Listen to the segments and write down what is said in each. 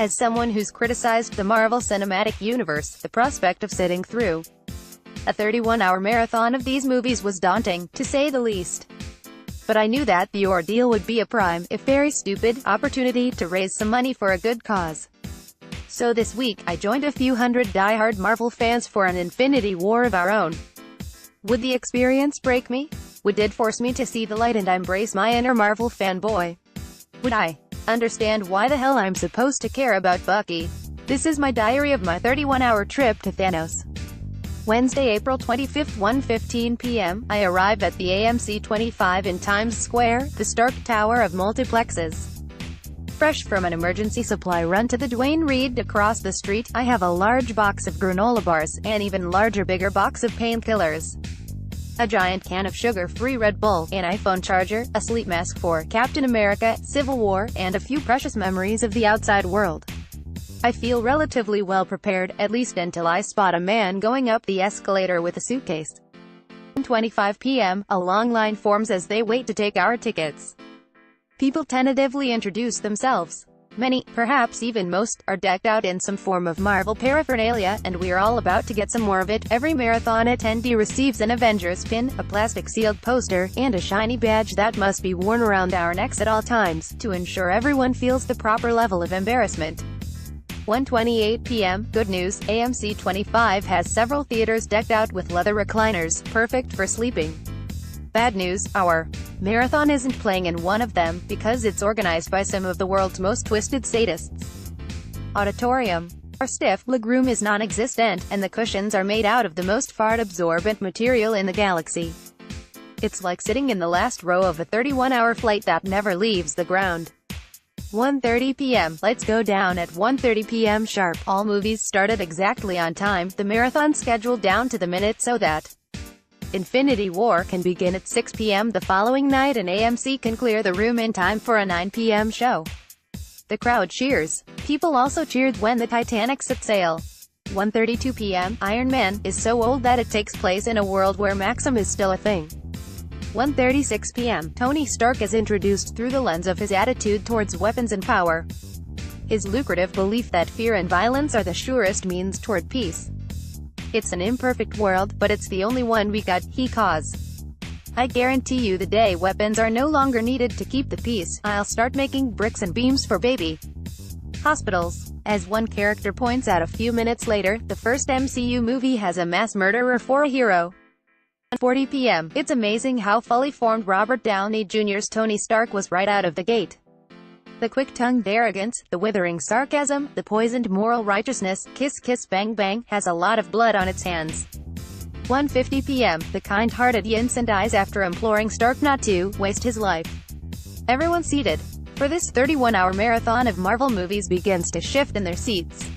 As someone who's criticized the Marvel Cinematic Universe, the prospect of sitting through a 31-hour marathon of these movies was daunting, to say the least. But I knew that the ordeal would be a prime, if very stupid, opportunity to raise some money for a good cause. So this week, I joined a few hundred die-hard Marvel fans for an Infinity War of our own. Would the experience break me? Would it force me to see the light and embrace my inner Marvel fanboy? Would I understand why the hell I'm supposed to care about Bucky? This is my diary of my 31-hour trip to Thanos. Wednesday, April 25th, 1:15 p.m., I arrived at the AMC 25 in Times Square, the Stark Tower of multiplexes. Fresh from an emergency supply run to the Duane Reade across the street, I have a large box of granola bars, an even larger bigger box of painkillers, a giant can of sugar-free Red Bull, an iPhone charger, a sleep mask for Captain America, Civil War, and a few precious memories of the outside world. I feel relatively well prepared, at least until I spot a man going up the escalator with a suitcase. 1:25 p.m., a long line forms as they wait to take our tickets. People tentatively introduce themselves. Many, perhaps even most, are decked out in some form of Marvel paraphernalia, and we're all about to get some more of it. Every marathon attendee receives an Avengers pin, a plastic-sealed poster, and a shiny badge that must be worn around our necks at all times, to ensure everyone feels the proper level of embarrassment. 1:28 p.m., good news, AMC 25 has several theaters decked out with leather recliners, perfect for sleeping. Bad news, our marathon isn't playing in one of them, because it's organized by some of the world's most twisted sadists. Auditorium. Our stiff legroom is non-existent, and the cushions are made out of the most fart-absorbent material in the galaxy. It's like sitting in the last row of a 31-hour flight that never leaves the ground. 1:30 p.m. Lights go down at 1:30 p.m. sharp. All movies started exactly on time, the marathon scheduled down to the minute so that Infinity War can begin at 6 p.m. the following night and AMC can clear the room in time for a 9 p.m. show. The crowd cheers. People also cheered when the Titanic set sail. 1:32 p.m. Iron Man is so old that it takes place in a world where Maxim is still a thing. 1:36 p.m. Tony Stark is introduced through the lens of his attitude towards weapons and power. His lucrative belief that fear and violence are the surest means toward peace. It's an imperfect world, but it's the only one we got, he caws. I guarantee you the day weapons are no longer needed to keep the peace, I'll start making bricks and beams for baby hospitals. As one character points out a few minutes later, the first MCU movie has a mass murderer for a hero. 1:40 p.m. It's amazing how fully formed Robert Downey Jr.'s Tony Stark was right out of the gate. The quick-tongued arrogance, the withering sarcasm, the poisoned moral righteousness, kiss kiss bang bang, has a lot of blood on its hands. 1:50 p.m. The kind-hearted Yinsen dies after imploring Stark not to waste his life. Everyone seated for this 31-hour marathon of Marvel movies begins to shift in their seats.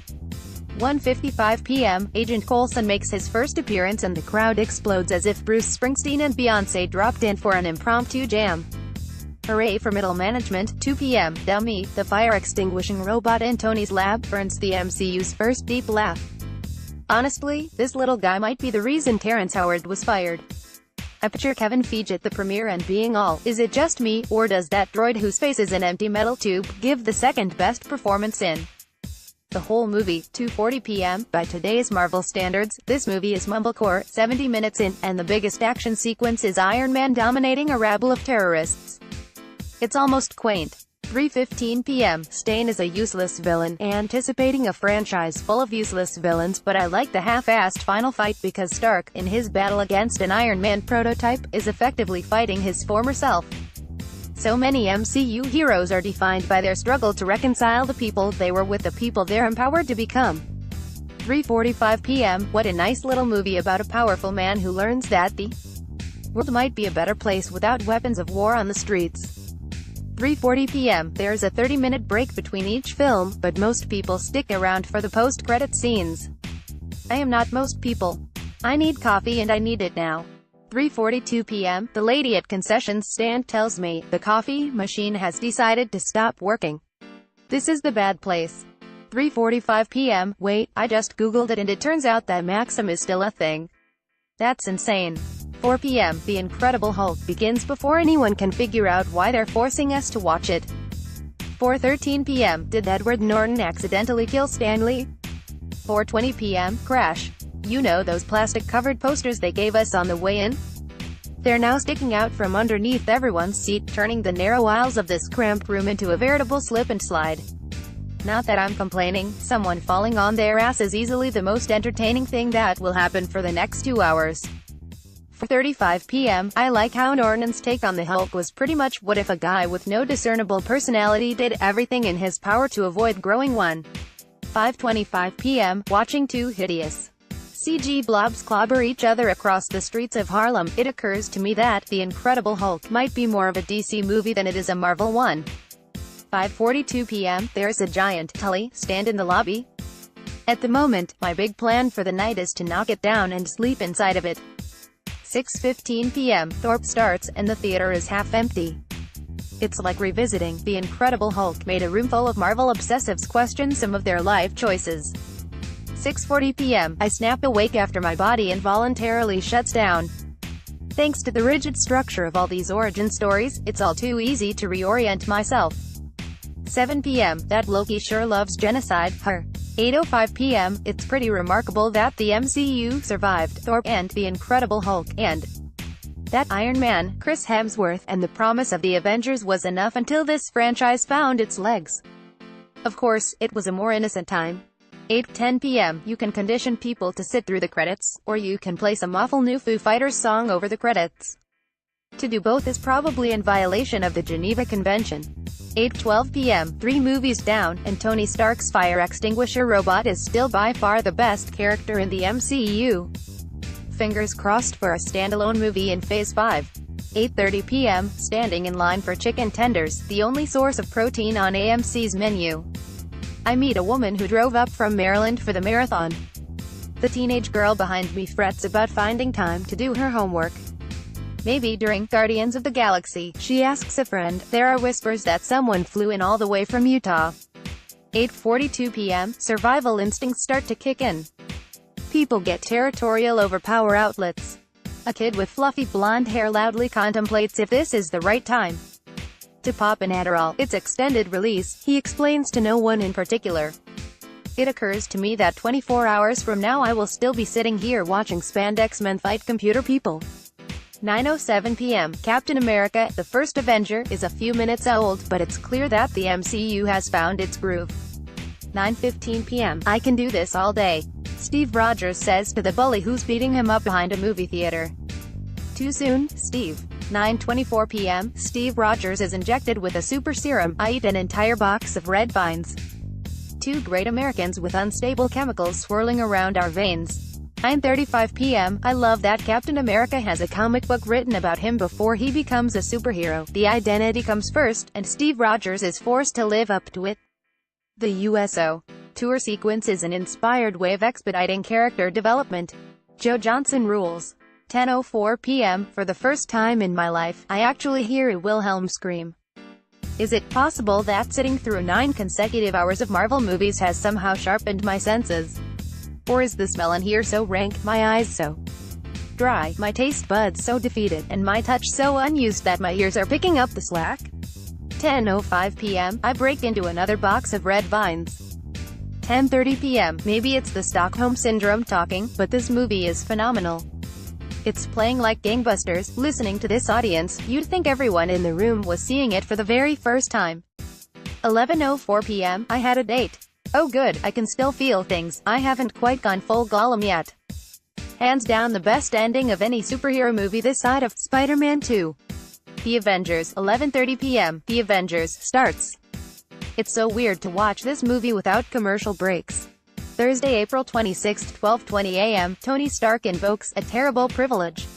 1:55 p.m. Agent Coulson makes his first appearance and the crowd explodes as if Bruce Springsteen and Beyoncé dropped in for an impromptu jam. Hooray for middle management. 2 p.m. Dummy, the fire-extinguishing robot in Tony's lab, earns the MCU's first deep laugh. Honestly, this little guy might be the reason Terrence Howard was fired. I picture Kevin Feige at the premiere and being all, is it just me, or does that droid whose face is an empty metal tube, give the second best performance in the whole movie? 2:40 p.m. By today's Marvel standards, this movie is mumblecore, 70 minutes in, and the biggest action sequence is Iron Man dominating a rabble of terrorists. It's almost quaint. 3:15 p.m. Stain is a useless villain, anticipating a franchise full of useless villains, but I like the half-assed final fight because Stark, in his battle against an Iron Man prototype, is effectively fighting his former self. So many MCU heroes are defined by their struggle to reconcile the people they were with the people they're empowered to become. 3:45 p.m. What a nice little movie about a powerful man who learns that the world might be a better place without weapons of war on the streets. 3:40 p.m. There's a 30-minute break between each film, but most people stick around for the post-credit scenes. I am not most people. I need coffee and I need it now. 3:42 p.m. The lady at concessions stand tells me the coffee machine has decided to stop working. This is the bad place. 3:45 p.m. Wait, I just googled it and it turns out that Maxim is still a thing. That's insane. 4 p.m. The Incredible Hulk begins before anyone can figure out why they're forcing us to watch it. 4:13 p.m. Did Edward Norton accidentally kill Stan Lee? 4:20 p.m. Crash. You know those plastic-covered posters they gave us on the way in? They're now sticking out from underneath everyone's seat, turning the narrow aisles of this cramped room into a veritable slip and slide. Not that I'm complaining, someone falling on their ass is easily the most entertaining thing that will happen for the next 2 hours. 4:35 p.m. I like how Norton's take on the Hulk was pretty much what if a guy with no discernible personality did everything in his power to avoid growing one. 5:25 p.m. Watching two hideous CG blobs clobber each other across the streets of Harlem, it occurs to me that The Incredible Hulk might be more of a DC movie than it is a Marvel one. 5:42 p.m. There's a giant Tully stand in the lobby. At the moment, my big plan for the night is to knock it down and sleep inside of it. 6:15 p.m. Thorpe starts, and the theater is half empty. It's like revisiting The Incredible Hulk made a room full of Marvel obsessives question some of their life choices. 6:40 p.m. I snap awake after my body involuntarily shuts down. Thanks to the rigid structure of all these origin stories, it's all too easy to reorient myself. 7 p.m. That Loki sure loves genocide, her. 8:05 p.m. It's pretty remarkable that the MCU survived Thor and The Incredible Hulk, and that Iron Man, Chris Hemsworth, and the promise of the Avengers was enough until this franchise found its legs. Of course, it was a more innocent time. 8:10 p.m. You can condition people to sit through the credits, or you can play some awful new Foo Fighters song over the credits. To do both is probably in violation of the Geneva Convention. 8:12 p.m. 3 movies down, and Tony Stark's fire extinguisher robot is still by far the best character in the MCU. Fingers crossed for a standalone movie in Phase 5. 8:30 p.m. Standing in line for chicken tenders, the only source of protein on AMC's menu. I meet a woman who drove up from Maryland for the marathon. The teenage girl behind me frets about finding time to do her homework. Maybe during Guardians of the Galaxy, she asks a friend. There are whispers that someone flew in all the way from Utah. 8:42 p.m. Survival instincts start to kick in. People get territorial over power outlets. A kid with fluffy blonde hair loudly contemplates if this is the right time to pop an Adderall, its extended release, he explains to no one in particular. It occurs to me that 24 hours from now I will still be sitting here watching spandex men fight computer people. 9:07 p.m. Captain America, the First Avenger, is a few minutes old, but it's clear that the MCU has found its groove. 9:15 p.m. I can do this all day, Steve Rogers says to the bully who's beating him up behind a movie theater. Too soon, Steve. 9:24 p.m. Steve Rogers is injected with a super serum. I eat an entire box of red vines. Two great Americans with unstable chemicals swirling around our veins. 9:35 p.m. I love that Captain America has a comic book written about him before he becomes a superhero. The identity comes first, and Steve Rogers is forced to live up to it. The USO tour sequence is an inspired way of expediting character development. Joe Johnson rules. 10:04 p.m. For the first time in my life, I actually hear a Wilhelm scream. Is it possible that sitting through 9 consecutive hours of Marvel movies has somehow sharpened my senses? Or is the smell in here so rank, my eyes so dry, my taste buds so defeated, and my touch so unused that my ears are picking up the slack? 10:05 p.m. I break into another box of red vines. 10:30 p.m. Maybe it's the Stockholm Syndrome talking, but this movie is phenomenal. It's playing like gangbusters. Listening to this audience, you'd think everyone in the room was seeing it for the very first time. 11:04 p.m. I had a date. Oh good, I can still feel things. I haven't quite gone full Gollum yet. Hands down the best ending of any superhero movie this side of Spider-Man 2. The Avengers. 11:30 p.m. The Avengers starts. It's so weird to watch this movie without commercial breaks. Thursday, April 26, 12:20 a.m. Tony Stark invokes a terrible privilege.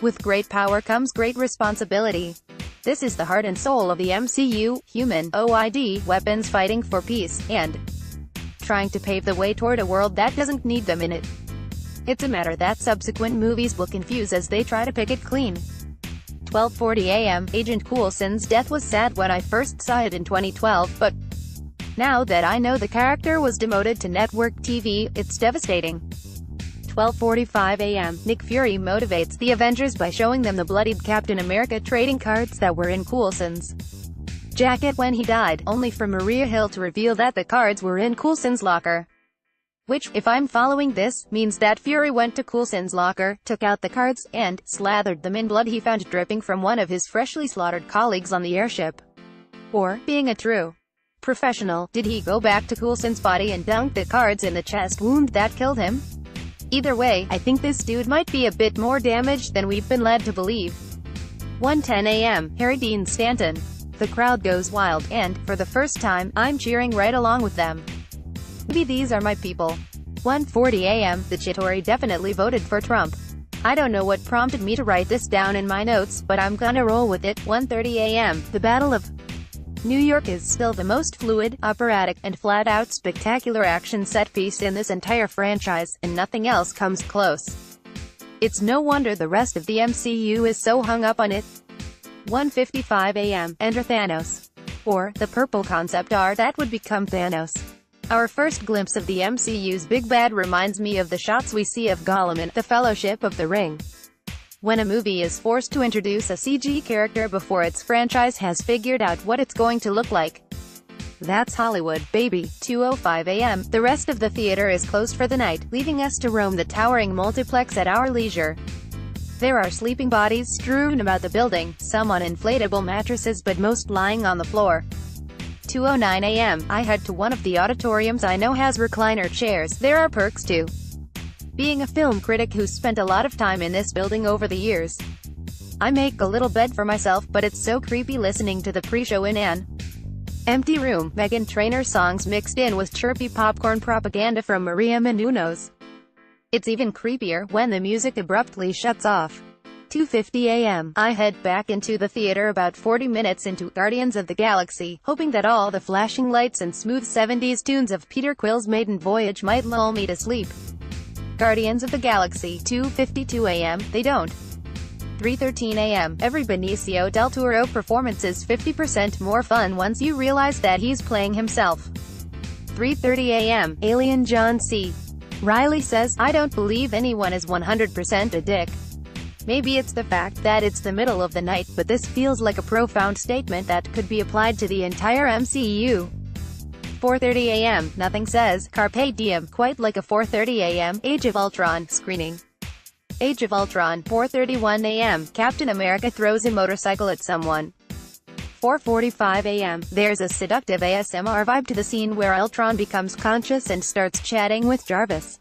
With great power comes great responsibility. This is the heart and soul of the MCU, humanoid weapons fighting for peace, and trying to pave the way toward a world that doesn't need them in it. It's a matter that subsequent movies will confuse as they try to pick it clean. 12:40 a.m. Agent Coulson's death was sad when I first saw it in 2012, but now that I know the character was demoted to network TV, it's devastating. 12:45 a.m. Nick Fury motivates the Avengers by showing them the bloodied Captain America trading cards that were in Coulson's jacket when he died, only for Maria Hill to reveal that the cards were in Coulson's locker. Which, if I'm following this, means that Fury went to Coulson's locker, took out the cards, and slathered them in blood he found dripping from one of his freshly slaughtered colleagues on the airship. Or, being a true professional, did he go back to Coulson's body and dunk the cards in the chest wound that killed him? Either way, I think this dude might be a bit more damaged than we've been led to believe. 1:10 a.m. Harry Dean Stanton. The crowd goes wild, and, for the first time, I'm cheering right along with them. Maybe these are my people. 1:40 a.m. The Chittori definitely voted for Trump. I don't know what prompted me to write this down in my notes, but I'm gonna roll with it. 1:30 a.m. The Battle of New York is still the most fluid, operatic, and flat-out spectacular action set-piece in this entire franchise, and nothing else comes close. It's no wonder the rest of the MCU is so hung up on it. 1:55 a.m. Enter Thanos. Or, the purple concept art that would become Thanos. Our first glimpse of the MCU's big bad reminds me of the shots we see of Gollum in The Fellowship of the Ring. When a movie is forced to introduce a CG character before its franchise has figured out what it's going to look like. That's Hollywood, baby. 2:05 a.m. The rest of the theater is closed for the night, leaving us to roam the towering multiplex at our leisure. There are sleeping bodies strewn about the building, some on inflatable mattresses but most lying on the floor. 2:09 a.m. I head to one of the auditoriums I know has recliner chairs. There are perks too. Being a film critic who's spent a lot of time in this building over the years, I make a little bed for myself, but it's so creepy listening to the pre-show in an empty room. Meghan Trainor songs mixed in with chirpy popcorn propaganda from Maria Menounos. It's even creepier when the music abruptly shuts off. 2:50 a.m. I head back into the theater about 40 minutes into Guardians of the Galaxy, hoping that all the flashing lights and smooth 70s tunes of Peter Quill's Maiden Voyage might lull me to sleep. Guardians of the Galaxy. 2:52 a.m. They don't. 3:13 a.m. Every Benicio del Toro performance is 50% more fun once you realize that he's playing himself. 3:30 a.m. Alien John C. Reilly says, I don't believe anyone is 100% a dick. Maybe it's the fact that it's the middle of the night, but this feels like a profound statement that could be applied to the entire MCU. 4:30 a.m. Nothing says Carpe Diem quite like a 4:30 a.m. Age of Ultron screening. Age of Ultron. 4:31 a.m. Captain America throws a motorcycle at someone. 4:45 a.m. There's a seductive ASMR vibe to the scene where Ultron becomes conscious and starts chatting with Jarvis.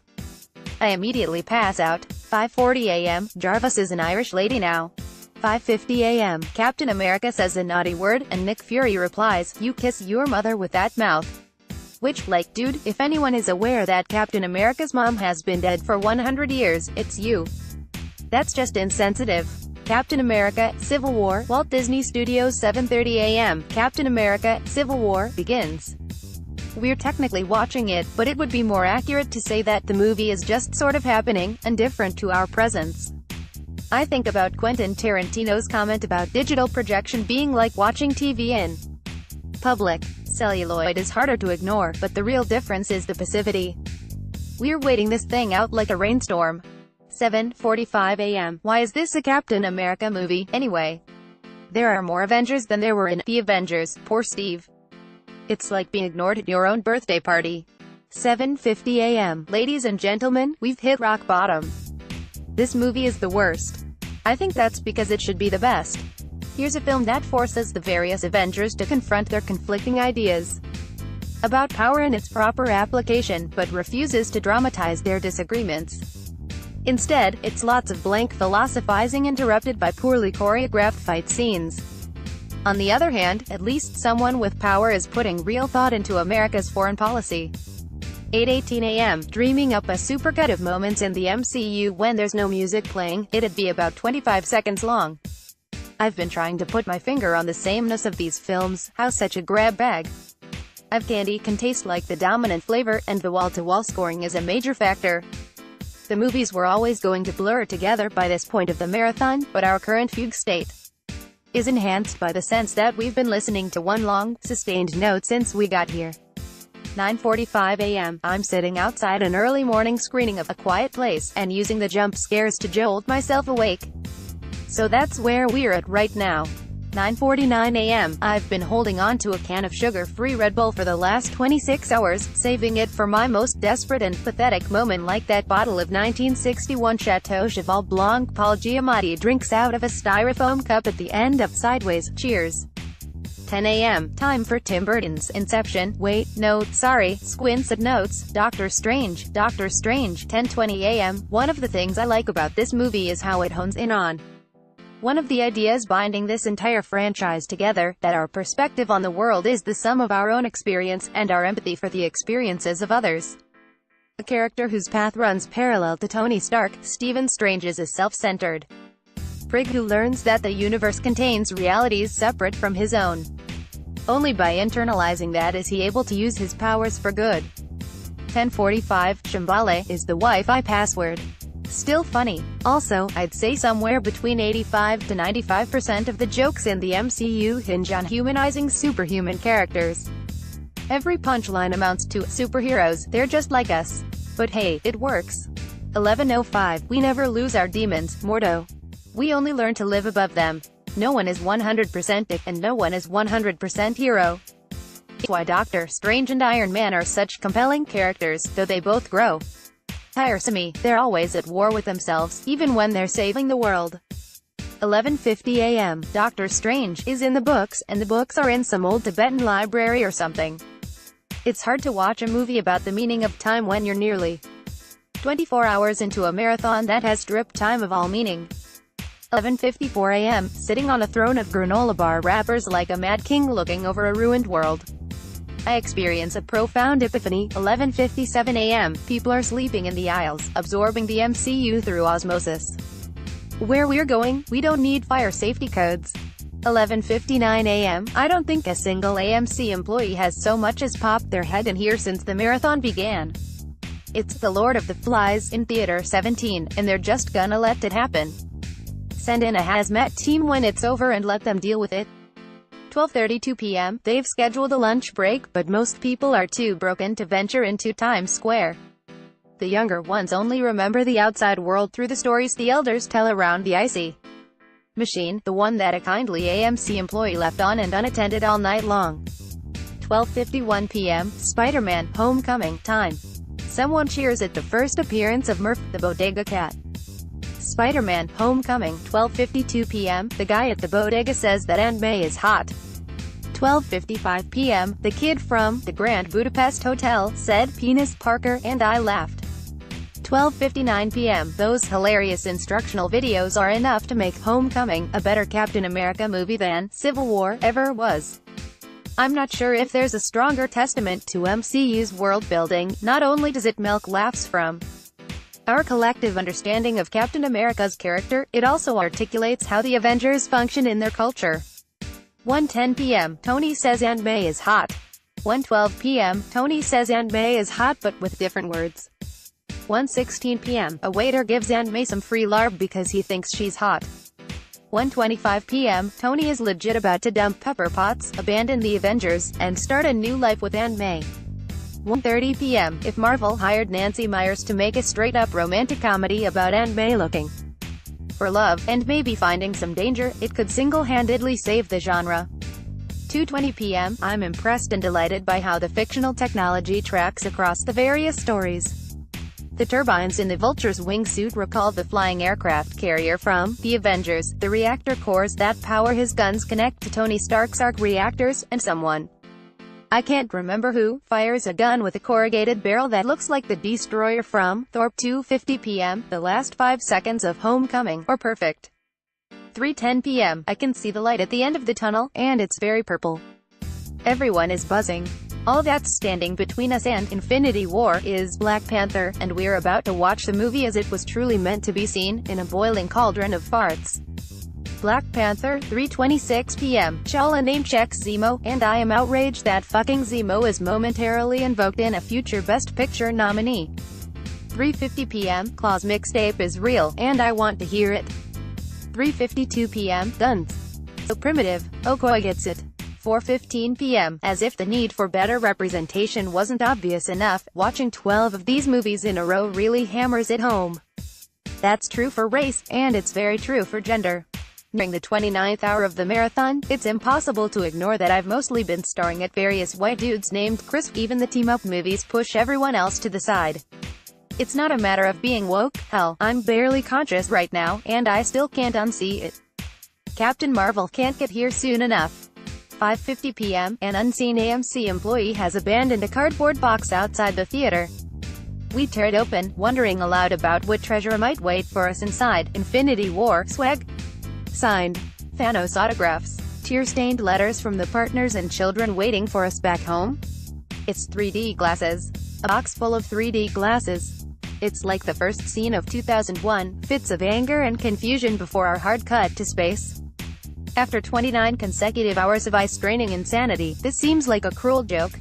I immediately pass out. 5:40 a.m. Jarvis is an Irish lady now. 5:50 a.m. Captain America says a naughty word, and Nick Fury replies, you kiss your mother with that mouth. Which, like, dude, if anyone is aware that Captain America's mom has been dead for 100 years, it's you. That's just insensitive. Captain America, Civil War, Walt Disney Studios. 7:30 a.m. Captain America, Civil War begins. We're technically watching it, but it would be more accurate to say that the movie is just sort of happening, indifferent to our presence. I think about Quentin Tarantino's comment about digital projection being like watching TV in public. Celluloid is harder to ignore, but the real difference is the passivity. We're waiting this thing out like a rainstorm. 7:45 a.m. Why is this a Captain America movie, anyway? There are more Avengers than there were in The Avengers. Poor Steve. It's like being ignored at your own birthday party. 7:50 a.m. Ladies and gentlemen, we've hit rock bottom. This movie is the worst. I think that's because it should be the best. Here's a film that forces the various Avengers to confront their conflicting ideas about power and its proper application, but refuses to dramatize their disagreements. Instead, it's lots of blank philosophizing interrupted by poorly choreographed fight scenes. On the other hand, at least someone with power is putting real thought into America's foreign policy. 8:18 a.m. Dreaming up a supercut of moments in the MCU when there's no music playing, it'd be about 25 seconds long. I've been trying to put my finger on the sameness of these films, how such a grab bag of candy can taste like the dominant flavor, and the wall-to-wall scoring is a major factor. The movies were always going to blur together by this point of the marathon, but our current fugue state is enhanced by the sense that we've been listening to one long, sustained note since we got here. 9:45 a.m. I'm sitting outside an early morning screening of A Quiet Place, and using the jump scares to jolt myself awake. So that's where we're at right now. 9:49 a.m. I've been holding on to a can of sugar-free Red Bull for the last 26 hours, saving it for my most desperate and pathetic moment, like that bottle of 1961 Chateau Cheval Blanc Paul Giamatti drinks out of a styrofoam cup at the end of Sideways. Cheers. 10 a.m. Time for Tim Burton's Inception. Wait, no, sorry, Squint said notes. Doctor Strange. 10:20 a.m. One of the things I like about this movie is how it hones in on one of the ideas binding this entire franchise together, that our perspective on the world is the sum of our own experience, and our empathy for the experiences of others. A character whose path runs parallel to Tony Stark, Stephen Strange is a self-centered prig who learns that the universe contains realities separate from his own. Only by internalizing that is he able to use his powers for good. 10:45, Shambhala is the Wi-Fi password. Still funny. Also, I'd say somewhere between 85 to 95% of the jokes in the MCU hinge on humanizing superhuman characters. Every punchline amounts to, superheroes, they're just like us. But hey, it works. 11:05, we never lose our demons, Mordo. We only learn to live above them. No one is 100% dick, and no one is 100% hero. That's why Doctor Strange and Iron Man are such compelling characters, though they both grow tiresome. They're always at war with themselves, even when they're saving the world. 11:50 a.m. Doctor Strange is in the books, and the books are in some old Tibetan library or something. It's hard to watch a movie about the meaning of time when you're nearly 24 hours into a marathon that has stripped time of all meaning. 11:54 a.m. Sitting on a throne of granola bar wrappers like a mad king looking over a ruined world, I experience a profound epiphany. 11:57 a.m. People are sleeping in the aisles, absorbing the MCU through osmosis. Where we're going, we don't need fire safety codes. 11:59 a.m. I don't think a single AMC employee has so much as popped their head in here since the marathon began. It's The Lord of the Flies in Theater 17, and they're just gonna let it happen. Send in a hazmat team when it's over and let them deal with it. 12:32 p.m. They've scheduled a lunch break, but most people are too broken to venture into Times Square. The younger ones only remember the outside world through the stories the elders tell around the icy machine, the one that a kindly AMC employee left on and unattended all night long. 12:51 p.m. Spider-Man: Homecoming time. Someone cheers at the first appearance of Murph, the bodega cat. Spider-Man: Homecoming. 12:52 p.m. The guy at the bodega says that Aunt May is hot. 12:55 p.m. The kid from the Grand Budapest Hotel said penis Parker, and I laughed. 12:59 p.m. Those hilarious instructional videos are enough to make Homecoming a better Captain America movie than Civil War ever was. I'm not sure if there's a stronger testament to MCU's world building. Not only does it milk laughs from our collective understanding of Captain America's character, it also articulates how the Avengers function in their culture. 1:10 p.m. Tony says Aunt May is hot. 1:12 p.m. Tony says Aunt May is hot but with different words. 1:16 p.m. A waiter gives Aunt May some free larb because he thinks she's hot. 1:25 p.m. Tony is legit about to dump Pepper Potts, abandon the Avengers, and start a new life with Aunt May. 1:30 p.m. If Marvel hired Nancy Meyers to make a straight-up romantic comedy about Aunt May looking for love, and maybe finding some danger, it could single-handedly save the genre. 2:20 p.m. I'm impressed and delighted by how the fictional technology tracks across the various stories. The turbines in the Vulture's wingsuit recall the flying aircraft carrier from the Avengers, the reactor cores that power his guns connect to Tony Stark's arc reactors, and someone, I can't remember who, fires a gun with a corrugated barrel that looks like the Destroyer from Thor. 2:50 p.m. The last 5 seconds of Homecoming are perfect. 3:10 p.m. I can see the light at the end of the tunnel, and it's very purple. Everyone is buzzing. All that's standing between us and Infinity War is Black Panther, and we're about to watch the movie as it was truly meant to be seen, in a boiling cauldron of farts. Black Panther. 3:26 p.m. T'Challa name-checks Zemo, and I am outraged that fucking Zemo is momentarily invoked in a future Best Picture nominee. 3:50 p.m. Claw's mixtape is real, and I want to hear it. 3:52 p.m. Guns. So primitive. Okoye gets it. 4:15 p.m. As if the need for better representation wasn't obvious enough, watching 12 of these movies in a row really hammers it home. That's true for race, and it's very true for gender. During the 29th hour of the marathon, it's impossible to ignore that I've mostly been staring at various white dudes named Chris. Even the team-up movies push everyone else to the side. It's not a matter of being woke, hell, I'm barely conscious right now, and I still can't unsee it. Captain Marvel can't get here soon enough. 5:50 p.m., an unseen AMC employee has abandoned a cardboard box outside the theater. We tear it open, wondering aloud about what treasure might wait for us inside. Infinity War swag. Signed. Thanos autographs. Tear-stained letters from the partners and children waiting for us back home. It's 3D glasses. A box full of 3D glasses. It's like the first scene of 2001, fits of anger and confusion before our hard cut to space. After 29 consecutive hours of eye-straining insanity, this seems like a cruel joke.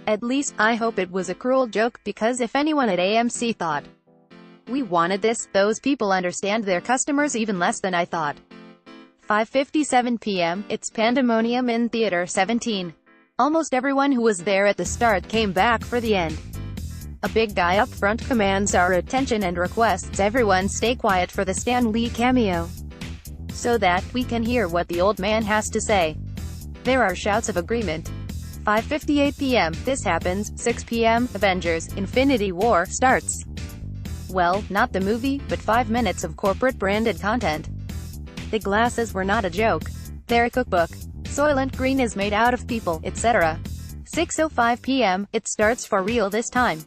At least, I hope it was a cruel joke, because if anyone at AMC thought we wanted this, those people understand their customers even less than I thought. 5:57 p.m., it's pandemonium in Theater 17. Almost everyone who was there at the start came back for the end. A big guy up front commands our attention and requests everyone stay quiet for the Stan Lee cameo, so that we can hear what the old man has to say. There are shouts of agreement. 5:58 p.m., this happens. 6 p.m., Avengers: Infinity War starts. Well, not the movie, but 5 minutes of corporate-branded content. The glasses were not a joke. They're a cookbook. Soylent Green is made out of people, etc. 6:05 p.m., it starts for real this time.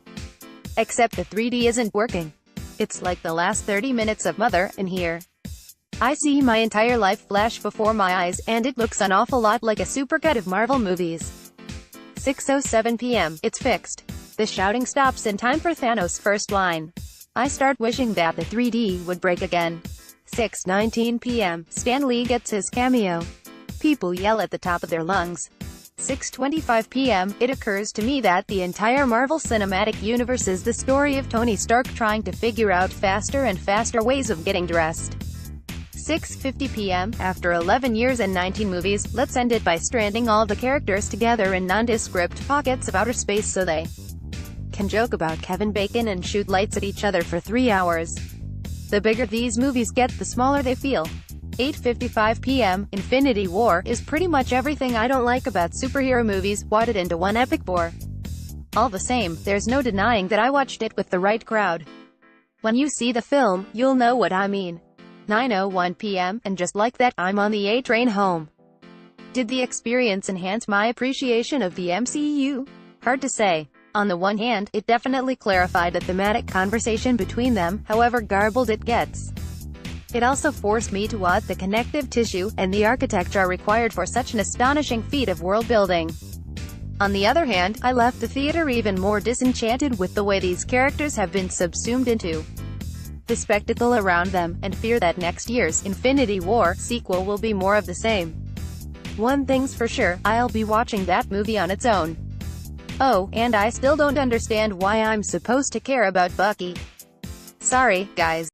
Except the 3D isn't working. It's like the last 30 minutes of Mother in here. I see my entire life flash before my eyes, and it looks an awful lot like a supercut of Marvel movies. 6:07 p.m., it's fixed. The shouting stops in time for Thanos' first line. I start wishing that the 3D would break again. 6:19 p.m., Stan Lee gets his cameo. People yell at the top of their lungs. 6:25 p.m., it occurs to me that the entire Marvel Cinematic Universe is the story of Tony Stark trying to figure out faster and faster ways of getting dressed. 6:50 p.m., after 11 years and 19 movies, let's end it by stranding all the characters together in nondescript pockets of outer space so they can joke about Kevin Bacon and shoot lights at each other for 3 hours. The bigger these movies get, the smaller they feel. 8:55 p.m., Infinity War is pretty much everything I don't like about superhero movies, wadded into one epic bore. All the same, there's no denying that I watched it with the right crowd. When you see the film, you'll know what I mean. 9:01 p.m., and just like that, I'm on the A train home. Did the experience enhance my appreciation of the MCU? Hard to say. On the one hand, it definitely clarified the thematic conversation between them, however garbled it gets. It also forced me to audit the connective tissue, and the architecture required for such an astonishing feat of world-building. On the other hand, I left the theater even more disenchanted with the way these characters have been subsumed into the spectacle around them, and fear that next year's Infinity War sequel will be more of the same. One thing's for sure, I'll be watching that movie on its own. Oh, and I still don't understand why I'm supposed to care about Bucky. Sorry, guys.